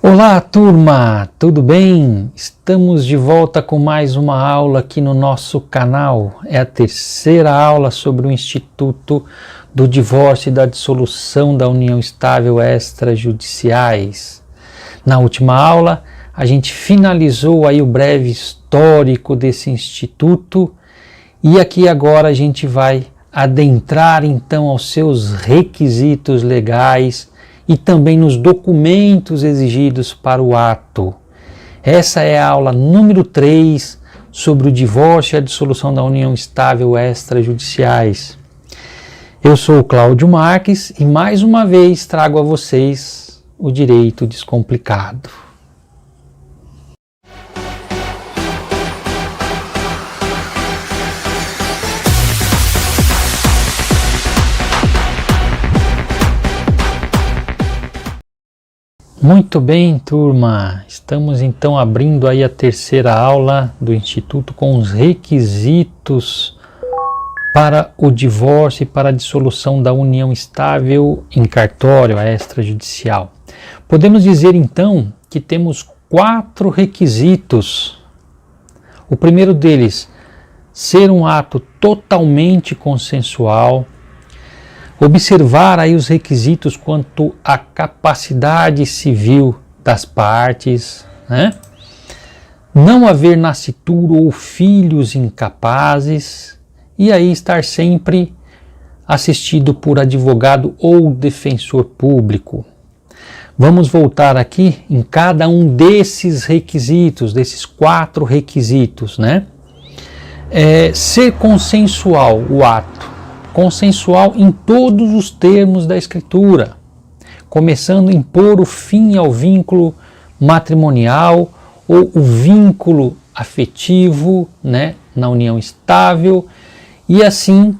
Olá, turma! Tudo bem? Estamos de volta com mais uma aula aqui no nosso canal. É a terceira aula sobre o Instituto do Divórcio e da Dissolução da União Estável Extrajudiciais. Na última aula, a gente finalizou aí o breve histórico desse instituto e aqui agora a gente vai adentrar então aos seus requisitos legais e também nos documentos exigidos para o ato. Essa é a aula número 3 sobre o divórcio e a dissolução da união estável extrajudiciais. Eu sou o Cláudio Marques e mais uma vez trago a vocês o direito descomplicado. Muito bem, turma, estamos então abrindo aí a terceira aula do Instituto com os requisitos para o divórcio e para a dissolução da união estável em cartório extrajudicial. Podemos dizer então que temos 4 requisitos. O primeiro deles, ser um ato totalmente consensual. Observar aí os requisitos quanto à capacidade civil das partes, né? Não haver nascituro ou filhos incapazes, e aí estar sempre assistido por advogado ou defensor público. Vamos voltar aqui em cada um desses requisitos, desses 4 requisitos, né? Ser consensual o ato. Consensual em todos os termos da escritura, começando em pôr o fim ao vínculo matrimonial ou o vínculo afetivo, né, na união estável, e assim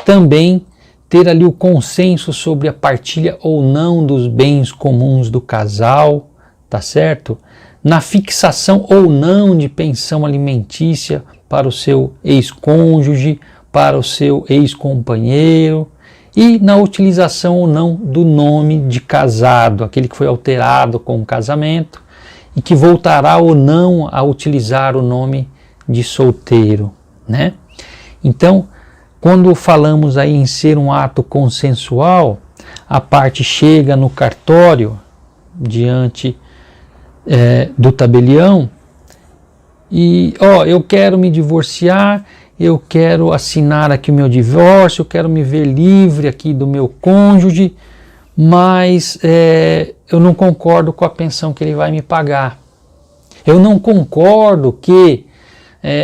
também ter ali o consenso sobre a partilha ou não dos bens comuns do casal, tá certo? Na fixação ou não de pensão alimentícia para o seu ex-cônjuge, para o seu ex-companheiro, e na utilização ou não do nome de casado, aquele que foi alterado com o casamento e que voltará ou não a utilizar o nome de solteiro, né? Então, quando falamos aí em ser um ato consensual, a parte chega no cartório diante do tabelião e, eu quero me divorciar, eu quero assinar aqui o meu divórcio, eu quero me ver livre aqui do meu cônjuge, mas eu não concordo com a pensão que ele vai me pagar. Eu não concordo que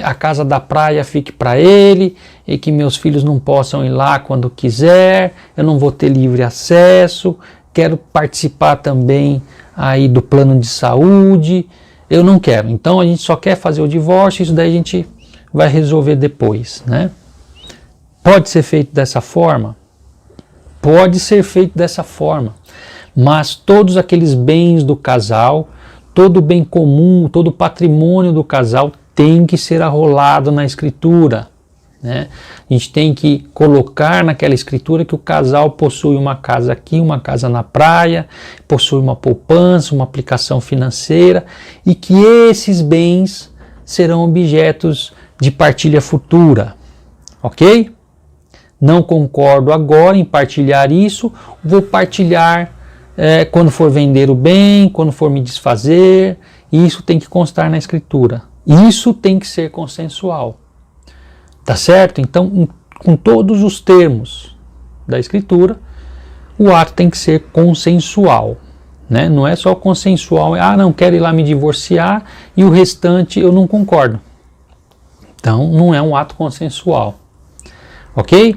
a casa da praia fique para ele e que meus filhos não possam ir lá quando quiser, eu não vou ter livre acesso, quero participar também aí do plano de saúde, eu não quero. Então a gente só quer fazer o divórcio, isso daí a gente vai resolver depois, né? Pode ser feito dessa forma? Pode ser feito dessa forma, mas todos aqueles bens do casal, todo o bem comum, todo o patrimônio do casal tem que ser arrolado na escritura, né? A gente tem que colocar naquela escritura que o casal possui uma casa aqui, uma casa na praia, possui uma poupança, uma aplicação financeira e que esses bens serão objetos de partilha futura, ok? Não concordo agora em partilhar isso, vou partilhar quando for vender o bem, quando for me desfazer, e isso tem que constar na escritura. Isso tem que ser consensual, tá certo? Então, com todos os termos da escritura, o ato tem que ser consensual, né? Não é só consensual, não quero ir lá me divorciar e o restante eu não concordo. Então, não é um ato consensual, ok?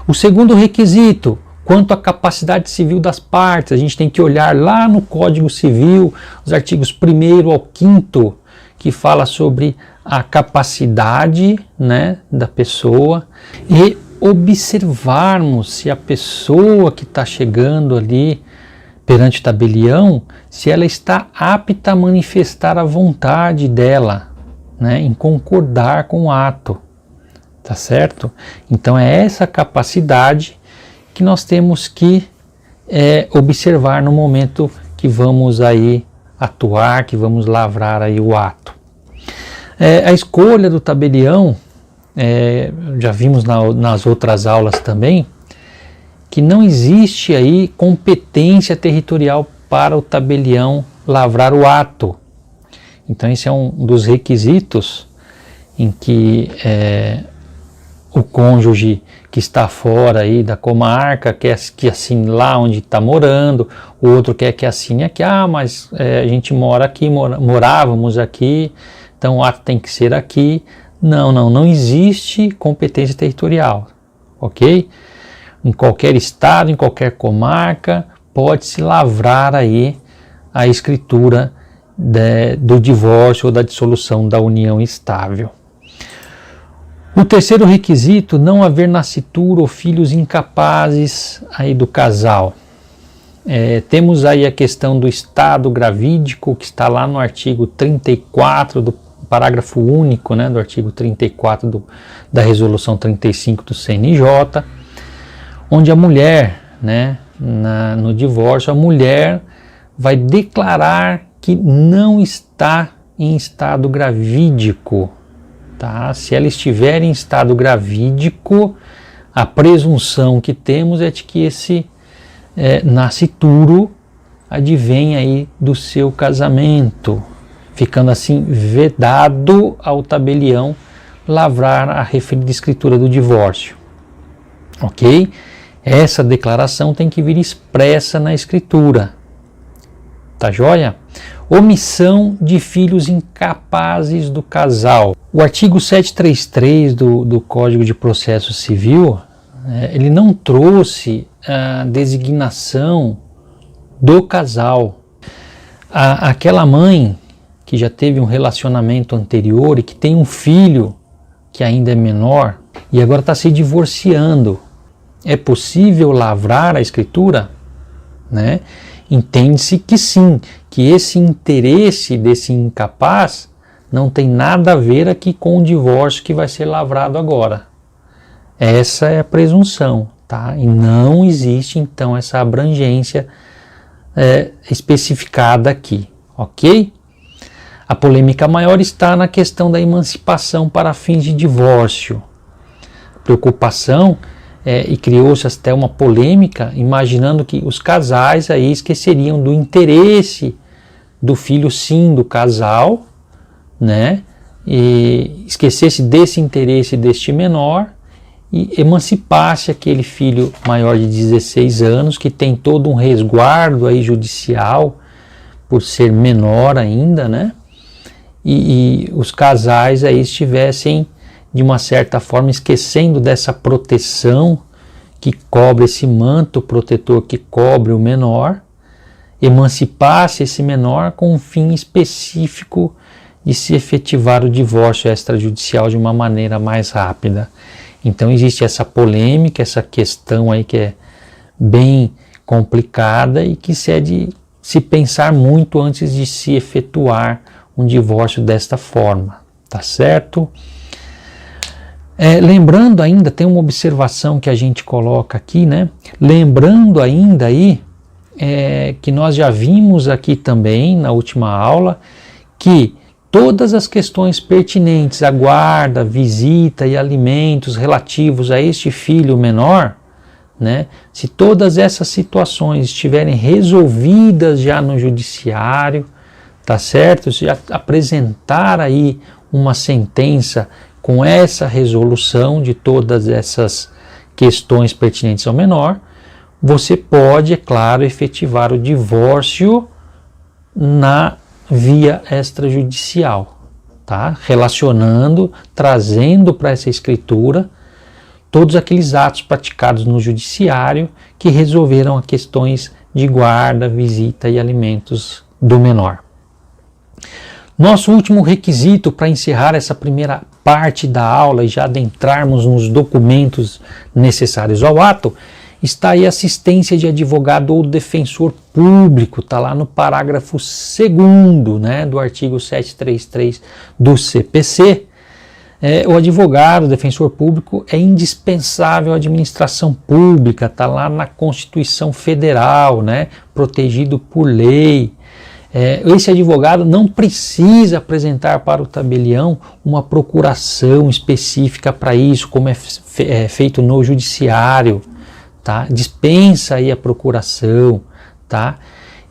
O segundo requisito, quanto à capacidade civil das partes, a gente tem que olhar lá no Código Civil, os artigos 1º ao 5º, que fala sobre a capacidade, né, da pessoa, e observarmos se a pessoa que está chegando ali perante o tabelião, se ela está apta a manifestar a vontade dela, né, em concordar com o ato, tá certo? Então é essa capacidade que nós temos que observar no momento que vamos aí atuar, que vamos lavrar aí o ato. A escolha do tabelião, já vimos nas outras aulas também, que não existe aí competência territorial para o tabelião lavrar o ato. Então esse é um dos requisitos em que o cônjuge que está fora aí da comarca quer que assine lá onde está morando, o outro quer que assine aqui, mas a gente mora aqui, morávamos aqui, então o ato tem que ser aqui. Não existe competência territorial, ok? Em qualquer estado, em qualquer comarca, pode-se lavrar aí a escritura do divórcio ou da dissolução da união estável. O terceiro requisito, não haver nascitura ou filhos incapazes aí do casal. Temos aí a questão do estado gravídico, que está lá no artigo 34 do parágrafo único, né, do artigo 34 da resolução 35 do CNJ, onde a mulher, né, no divórcio, a mulher vai declarar que não está em estado gravídico. Tá? Se ela estiver em estado gravídico, a presunção que temos é de que esse nascituro advém aí do seu casamento, ficando assim vedado ao tabelião lavrar a referida escritura do divórcio. Ok? Essa declaração tem que vir expressa na escritura. Tá joia? Omissão de filhos incapazes do casal. O artigo 733 do Código de Processo Civil, ele não trouxe a designação do casal. Aquela mãe que já teve um relacionamento anterior e que tem um filho que ainda é menor e agora está se divorciando, é possível lavrar a escritura? Né? Entende-se que sim, que esse interesse desse incapaz não tem nada a ver aqui com o divórcio que vai ser lavrado agora. Essa é a presunção, tá? E não existe então essa abrangência especificada aqui, ok? A polêmica maior está na questão da emancipação para fins de divórcio. Preocupação e criou-se até uma polêmica, imaginando que os casais aí esqueceriam do interesse do filho sim do casal, né? E esquecesse desse interesse deste menor e emancipasse aquele filho maior de 16 anos que tem todo um resguardo aí judicial por ser menor ainda, né? E os casais aí estivessem de uma certa forma esquecendo dessa proteção que cobre esse manto protetor que cobre o menor, emancipasse esse menor com um fim específico de se efetivar o divórcio extrajudicial de uma maneira mais rápida. Então existe essa polêmica, essa questão aí que é bem complicada e que se é de se pensar muito antes de se efetuar um divórcio desta forma, tá certo? Lembrando ainda, tem uma observação que a gente coloca aqui, né? Lembrando ainda aí que nós já vimos aqui também na última aula que todas as questões pertinentes à guarda, visita e alimentos relativos a este filho menor, né? Se todas essas situações estiverem resolvidas já no judiciário, tá certo? Se já apresentar aí uma sentença com essa resolução de todas essas questões pertinentes ao menor, você pode, é claro, efetivar o divórcio na via extrajudicial, tá? Relacionando, trazendo para essa escritura todos aqueles atos praticados no judiciário que resolveram as questões de guarda, visita e alimentos do menor. Nosso último requisito para encerrar essa primeira parte da aula e já adentrarmos nos documentos necessários ao ato, está aí a assistência de advogado ou defensor público, está lá no parágrafo 2º, né, do artigo 733 do CPC. O advogado, o defensor público é indispensável à administração pública, está lá na Constituição Federal, né, protegido por lei. esse advogado não precisa apresentar para o tabelião uma procuração específica para isso, como é feito no judiciário, tá? Dispensa aí a procuração, tá?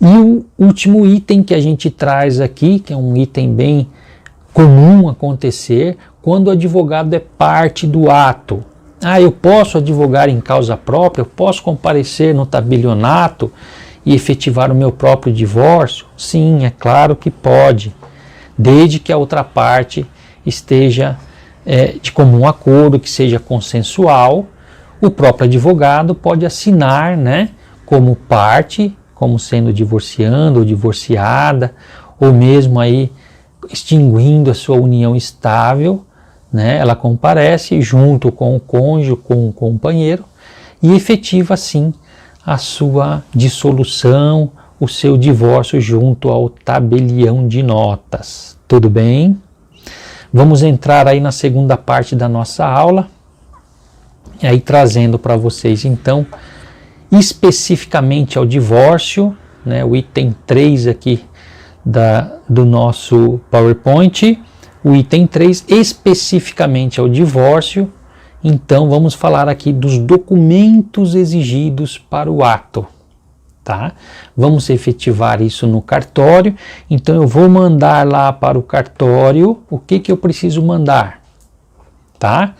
E o último item que a gente traz aqui, que é um item bem comum acontecer, quando o advogado é parte do ato. Eu posso advogar em causa própria, eu posso comparecer no tabelionato e efetivar o meu próprio divórcio? Sim, é claro que pode, desde que a outra parte esteja de comum acordo, que seja consensual. O próprio advogado pode assinar, né, como parte, como sendo divorciando ou divorciada, ou mesmo aí extinguindo a sua união estável, né, ela comparece junto com o cônjuge, com o companheiro, e efetiva assim a sua dissolução, o seu divórcio junto ao tabelião de notas. Tudo bem? Vamos entrar aí na segunda parte da nossa aula, e aí trazendo para vocês então, especificamente ao divórcio, né, o item 3 aqui do nosso PowerPoint, o item 3 especificamente ao divórcio. Então vamos falar aqui dos documentos exigidos para o ato, tá? Vamos efetivar isso no cartório, então eu vou mandar lá para o cartório o que eu preciso mandar, tá?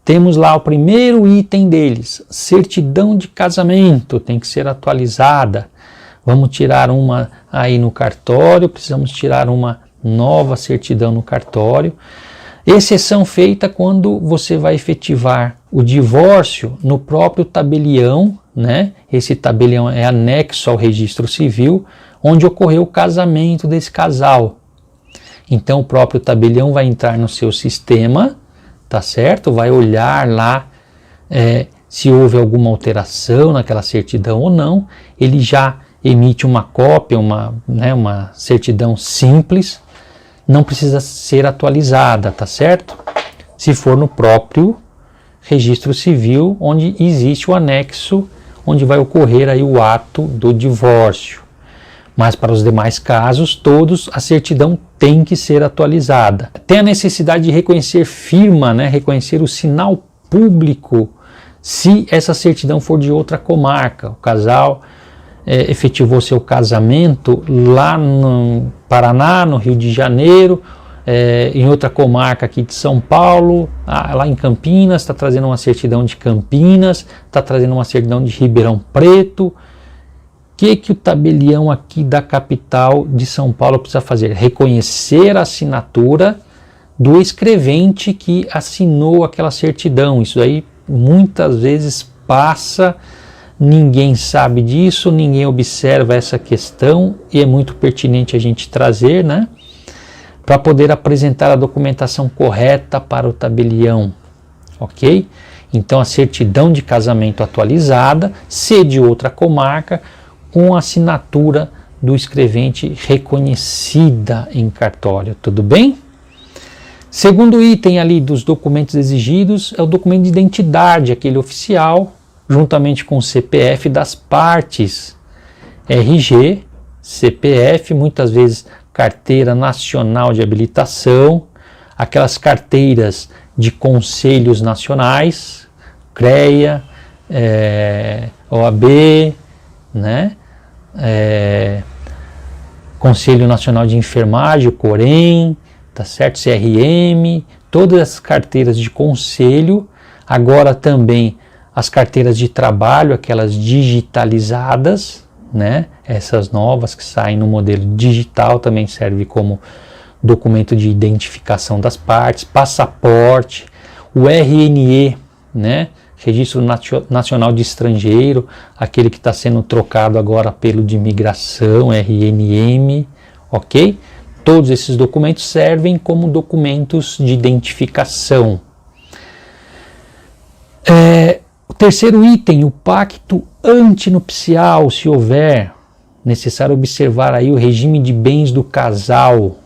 Temos lá o primeiro item deles, certidão de casamento, tem que ser atualizada. Vamos tirar uma aí no cartório, precisamos tirar uma nova certidão no cartório. Exceção feita quando você vai efetivar o divórcio no próprio tabelião, né? Esse tabelião é anexo ao registro civil, onde ocorreu o casamento desse casal. Então o próprio tabelião vai entrar no seu sistema, tá certo? Vai olhar lá se houve alguma alteração naquela certidão ou não. Ele já emite uma cópia, uma certidão simples, não precisa ser atualizada, tá certo? Se for no próprio registro civil, onde existe o anexo, onde vai ocorrer aí o ato do divórcio. Mas para os demais casos, todos, a certidão tem que ser atualizada. Tem a necessidade de reconhecer firma, né? Reconhecer o sinal público, se essa certidão for de outra comarca. O casal efetivou seu casamento lá no Paraná, no Rio de Janeiro, em outra comarca aqui de São Paulo, lá em Campinas, está trazendo uma certidão de Campinas, está trazendo uma certidão de Ribeirão Preto. O que o tabelião aqui da capital de São Paulo precisa fazer? Reconhecer a assinatura do escrevente que assinou aquela certidão. Isso aí muitas vezes passa, ninguém sabe disso, ninguém observa essa questão, e é muito pertinente a gente trazer, né, para poder apresentar a documentação correta para o tabelião, ok? Então a certidão de casamento atualizada, se de outra comarca, com a assinatura do escrevente reconhecida em cartório, tudo bem? Segundo item ali dos documentos exigidos é o documento de identidade, aquele oficial, juntamente com o CPF das partes, RG, CPF, muitas vezes carteira nacional de habilitação, aquelas carteiras de conselhos nacionais, CREA, OAB, né? Conselho Nacional de Enfermagem, o COREN, tá certo? CRM, todas as carteiras de conselho, agora também as carteiras de trabalho, aquelas digitalizadas, né? Essas novas que saem no modelo digital também serve como documento de identificação das partes, passaporte, o RNE, né? Registro Nacional de Estrangeiro, aquele que está sendo trocado agora pelo de imigração, RNM, ok? Todos esses documentos servem como documentos de identificação. O terceiro item, o pacto antinupcial, se houver, necessário observar aí o regime de bens do casal.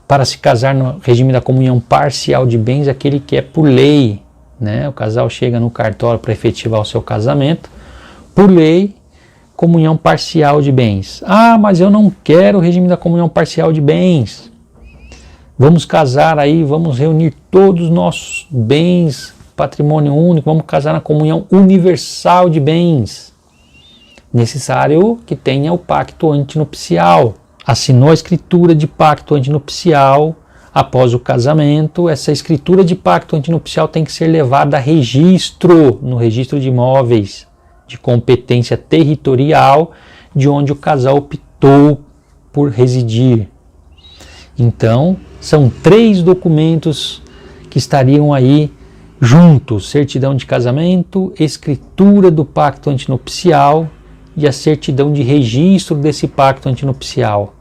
Para se casar no regime da comunhão parcial de bens, aquele que é por lei, né? O casal chega no cartório para efetivar o seu casamento, por lei, comunhão parcial de bens. Ah, mas eu não quero o regime da comunhão parcial de bens. Vamos casar aí, vamos reunir todos os nossos bens, patrimônio único, vamos casar na comunhão universal de bens. Necessário que tenha o pacto antinupcial. Assinou a escritura de pacto antinupcial após o casamento. Essa escritura de pacto antinupcial tem que ser levada a registro, no registro de imóveis de competência territorial, de onde o casal optou por residir. Então, são 3 documentos que estariam aí juntos: certidão de casamento, escritura do pacto antinupcial e a certidão de registro desse pacto antinupcial.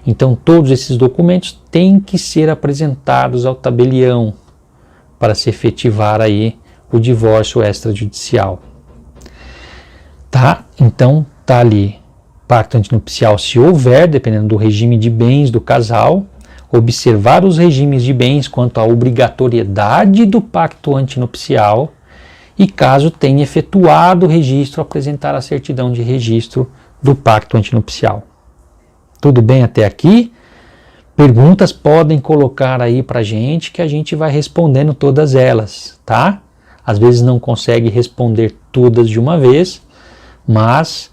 Então, todos esses documentos têm que ser apresentados ao tabelião para se efetivar aí o divórcio extrajudicial. Tá? Então, tá ali pacto antinupcial se houver, dependendo do regime de bens do casal, observar os regimes de bens quanto à obrigatoriedade do pacto antinupcial e, caso tenha efetuado o registro, apresentar a certidão de registro do pacto antinupcial. Tudo bem até aqui? Perguntas podem colocar aí pra gente que a gente vai respondendo todas elas, tá? Às vezes não consegue responder todas de uma vez, mas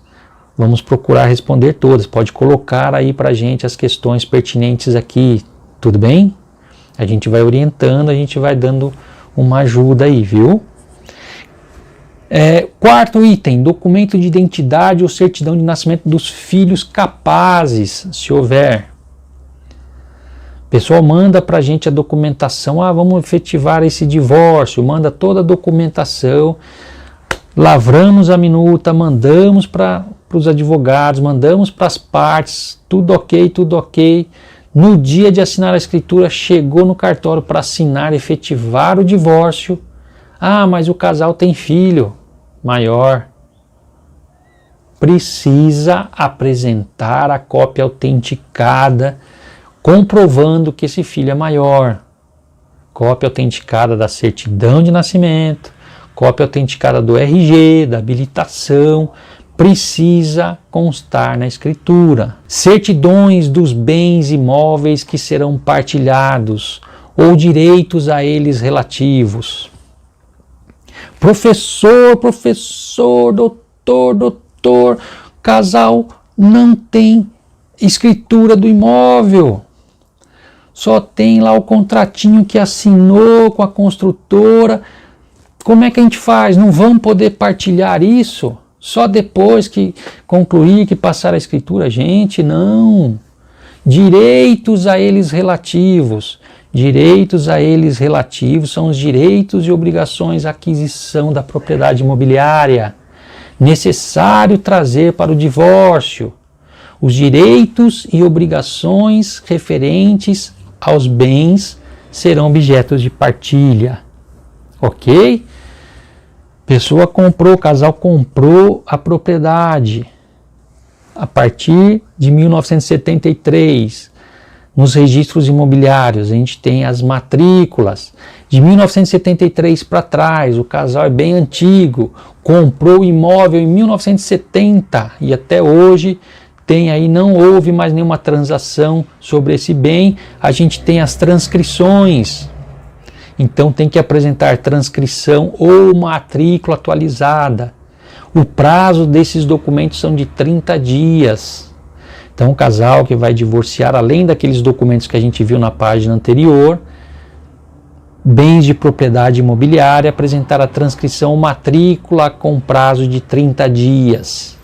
vamos procurar responder todas. Pode colocar aí pra gente as questões pertinentes aqui, tudo bem? A gente vai orientando, a gente vai dando uma ajuda aí, viu? Quarto item, documento de identidade ou certidão de nascimento dos filhos capazes, se houver. O pessoal manda pra gente a documentação, vamos efetivar esse divórcio, manda toda a documentação, lavramos a minuta, mandamos para os advogados, mandamos para as partes, tudo ok. No dia de assinar a escritura, chegou no cartório para assinar e efetivar o divórcio. Mas o casal tem filho maior. Precisa apresentar a cópia autenticada, comprovando que esse filho é maior. Cópia autenticada da certidão de nascimento, cópia autenticada do RG, da habilitação, precisa constar na escritura. Certidões dos bens imóveis que serão partilhados ou direitos a eles relativos. Professor, doutor, casal não tem escritura do imóvel. Só tem lá o contratinho que assinou com a construtora. Como é que a gente faz? Não vamos poder partilhar isso? Só depois que concluir, que passar a escritura? Gente, não. Direitos a eles relativos. Direitos a eles relativos são os direitos e obrigações à aquisição da propriedade imobiliária. Necessário trazer para o divórcio os direitos e obrigações referentes aos bens serão objetos de partilha. Ok? Pessoa comprou, o casal comprou a propriedade a partir de 1973. Nos registros imobiliários, a gente tem as matrículas. De 1973 para trás, o casal é bem antigo, comprou o imóvel em 1970 e até hoje tem aí, não houve mais nenhuma transação sobre esse bem. A gente tem as transcrições. Então tem que apresentar transcrição ou matrícula atualizada. O prazo desses documentos são de 30 dias. Então o casal que vai divorciar, além daqueles documentos que a gente viu na página anterior, bens de propriedade imobiliária, apresentar a transcrição ou matrícula com prazo de 30 dias.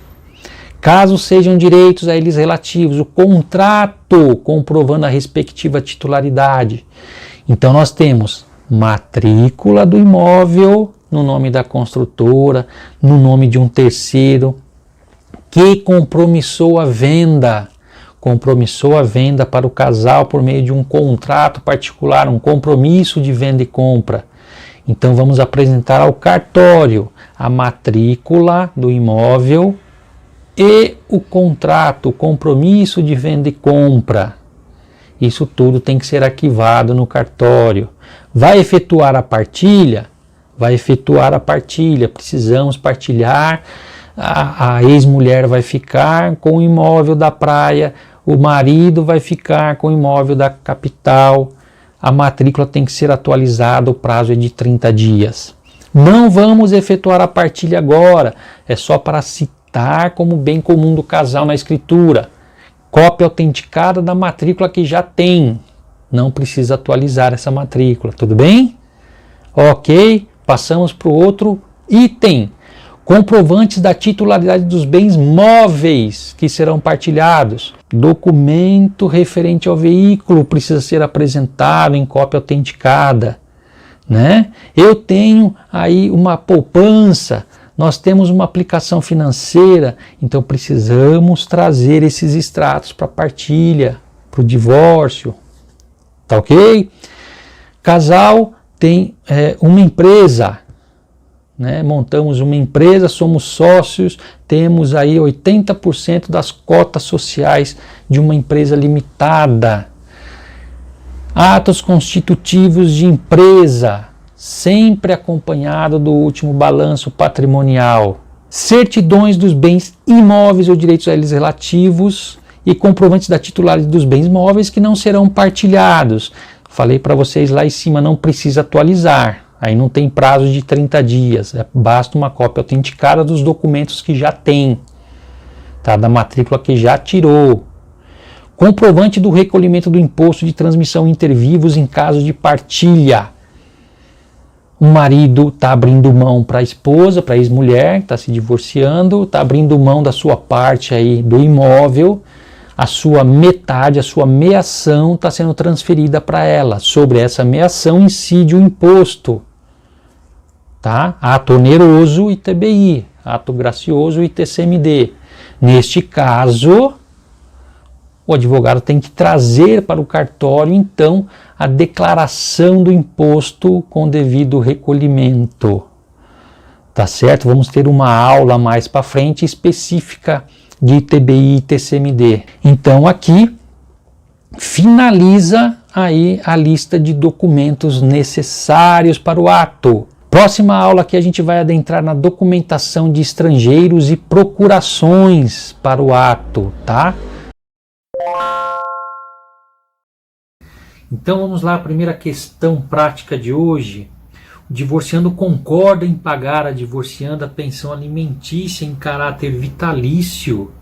Caso sejam direitos a eles relativos, o contrato comprovando a respectiva titularidade. Então nós temos matrícula do imóvel no nome da construtora, no nome de um terceiro, que compromissou a venda para o casal por meio de um contrato particular, um compromisso de venda e compra. Então vamos apresentar ao cartório a matrícula do imóvel e o contrato, o compromisso de venda e compra. Isso tudo tem que ser arquivado no cartório. Vai efetuar a partilha? Precisamos partilhar a ex-mulher vai ficar com o imóvel da praia, o marido vai ficar com o imóvel da capital. A matrícula tem que ser atualizada, o prazo é de 30 dias. Não vamos efetuar a partilha agora, é só para citar como bem comum do casal na escritura. Cópia autenticada da matrícula que já tem. Não precisa atualizar essa matrícula, tudo bem? Ok, passamos para o outro item. Comprovantes da titularidade dos bens móveis que serão partilhados. Documento referente ao veículo precisa ser apresentado em cópia autenticada, né? Eu tenho aí uma poupança, nós temos uma aplicação financeira, então precisamos trazer esses extratos para partilha, para o divórcio, tá ok? Casal tem uma empresa, né? Montamos uma empresa, somos sócios, temos aí 80% das cotas sociais de uma empresa limitada. Atos constitutivos de empresa, sempre acompanhado do último balanço patrimonial. Certidões dos bens imóveis ou direitos a eles relativos e comprovantes da titularidade dos bens móveis que não serão partilhados. Falei para vocês lá em cima, não precisa atualizar. Aí não tem prazo de 30 dias, basta uma cópia autenticada dos documentos que já tem, tá? Da matrícula que já tirou. Comprovante do recolhimento do imposto de transmissão inter vivos em caso de partilha. O marido está abrindo mão para a esposa, para a ex-mulher, está se divorciando, está abrindo mão da sua parte aí do imóvel, a sua metade, a sua meação está sendo transferida para ela. Sobre essa meação incide o imposto. Tá? Ato oneroso e TBI, ato gracioso e TCMD. Neste caso, o advogado tem que trazer para o cartório, então, a declaração do imposto com devido recolhimento. Tá certo? Vamos ter uma aula mais para frente específica de TBI e TCMD. Então, aqui, finaliza aí a lista de documentos necessários para o ato. Próxima aula aqui a gente vai adentrar na documentação de estrangeiros e procurações para o ato, tá? Então vamos lá, a primeira questão prática de hoje. O divorciando concorda em pagar a divorcianda a pensão alimentícia em caráter vitalício.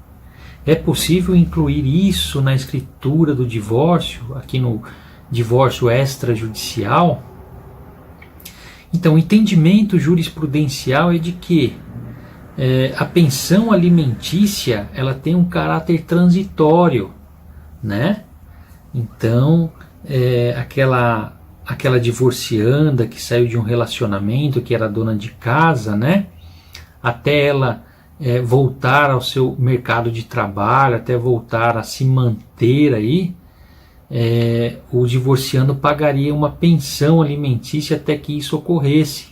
É possível incluir isso na escritura do divórcio, aqui no divórcio extrajudicial? Então, o entendimento jurisprudencial é de que a pensão alimentícia ela tem um caráter transitório, né? Então, aquela divorcianda que saiu de um relacionamento, que era dona de casa, né? Até ela voltar ao seu mercado de trabalho, até voltar a se manter aí, o divorciando pagaria uma pensão alimentícia até que isso ocorresse.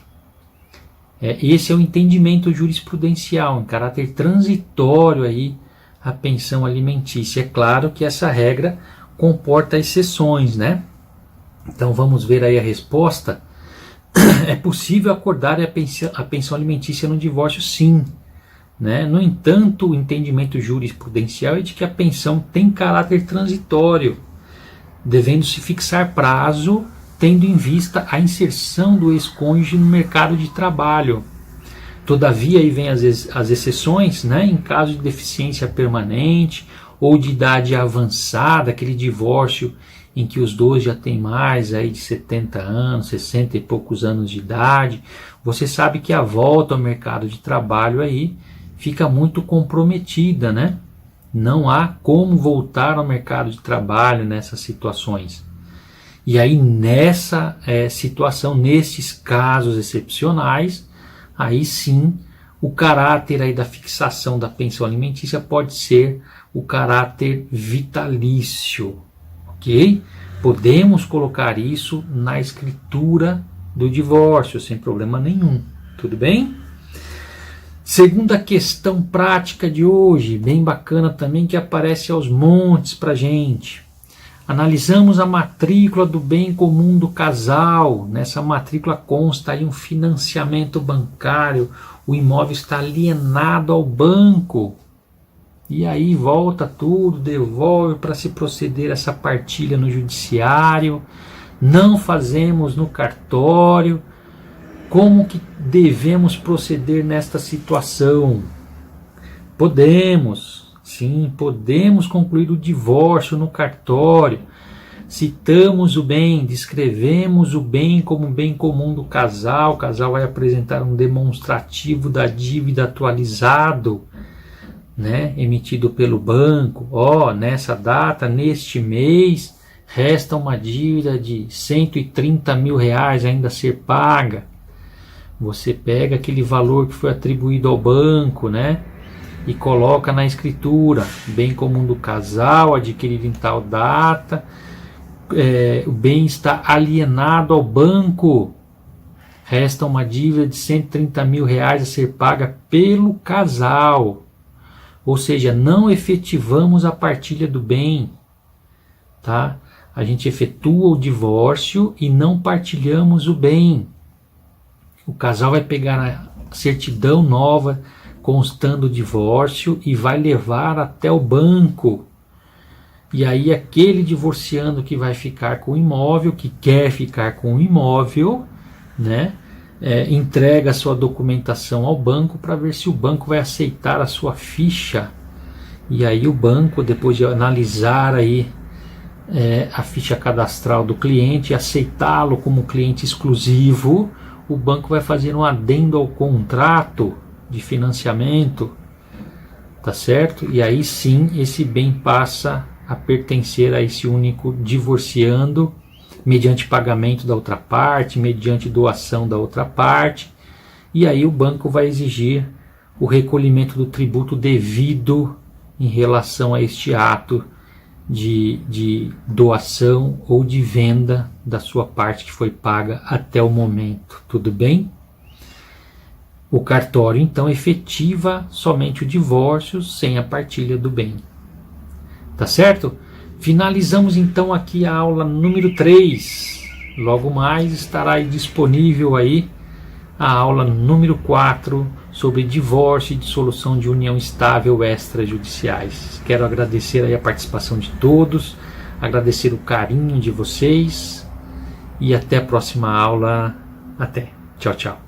Esse é o entendimento jurisprudencial, em caráter transitório aí, a pensão alimentícia. É claro que essa regra comporta exceções, né? Então vamos ver aí a resposta. É possível acordar a pensão alimentícia no divórcio, sim, né? No entanto, o entendimento jurisprudencial é de que a pensão tem caráter transitório, devendo-se fixar prazo, tendo em vista a inserção do ex-cônjuge no mercado de trabalho. Todavia, aí vem as exceções, né? Em caso de deficiência permanente ou de idade avançada, aquele divórcio em que os dois já têm mais aí de 70 anos, 60 e poucos anos de idade, você sabe que a volta ao mercado de trabalho aí fica muito comprometida, né? Não há como voltar ao mercado de trabalho nessas situações. E aí nessa situação, nesses casos excepcionais, aí sim o caráter aí da fixação da pensão alimentícia pode ser o caráter vitalício, ok? Podemos colocar isso na escritura do divórcio sem problema nenhum, tudo bem? Segunda questão prática de hoje, bem bacana também, que aparece aos montes para gente. Analisamos a matrícula do bem comum do casal. Nessa matrícula consta aí um financiamento bancário. O imóvel está alienado ao banco. E aí volta tudo, devolve para se proceder essa partilha no judiciário. Não fazemos no cartório. Como que devemos proceder nesta situação? Podemos, sim, podemos concluir o divórcio no cartório. Citamos o bem, descrevemos o bem como bem comum do casal. O casal vai apresentar um demonstrativo da dívida atualizado, né, emitido pelo banco. Nessa data, neste mês, resta uma dívida de R$130 mil ainda a ser paga. Você pega aquele valor que foi atribuído ao banco, né, e coloca na escritura, bem comum do casal, adquirido em tal data, o bem está alienado ao banco, resta uma dívida de R$130 mil a ser paga pelo casal. Ou seja, não efetivamos a partilha do bem, tá? A gente efetua o divórcio e não partilhamos o bem. O casal vai pegar a certidão nova constando o divórcio e vai levar até o banco. E aí aquele divorciando que vai ficar com o imóvel, que quer ficar com o imóvel, né, entrega a sua documentação ao banco para ver se o banco vai aceitar a sua ficha. E aí o banco, depois de analisar aí a ficha cadastral do cliente e aceitá-lo como cliente exclusivo, o banco vai fazer um adendo ao contrato de financiamento, tá certo? E aí sim esse bem passa a pertencer a esse único divorciando, mediante pagamento da outra parte, mediante doação da outra parte. E aí o banco vai exigir o recolhimento do tributo devido em relação a este ato de doação ou de venda da sua parte que foi paga até o momento. Tudo bem? O cartório então efetiva somente o divórcio sem a partilha do bem. Tá certo? Finalizamos então aqui a aula número 3. Logo mais estará aí disponível aí a aula número 4 sobre divórcio e dissolução de união estável extrajudiciais. Quero agradecer aí a participação de todos, agradecer o carinho de vocês e até a próxima aula. Até. Tchau, tchau.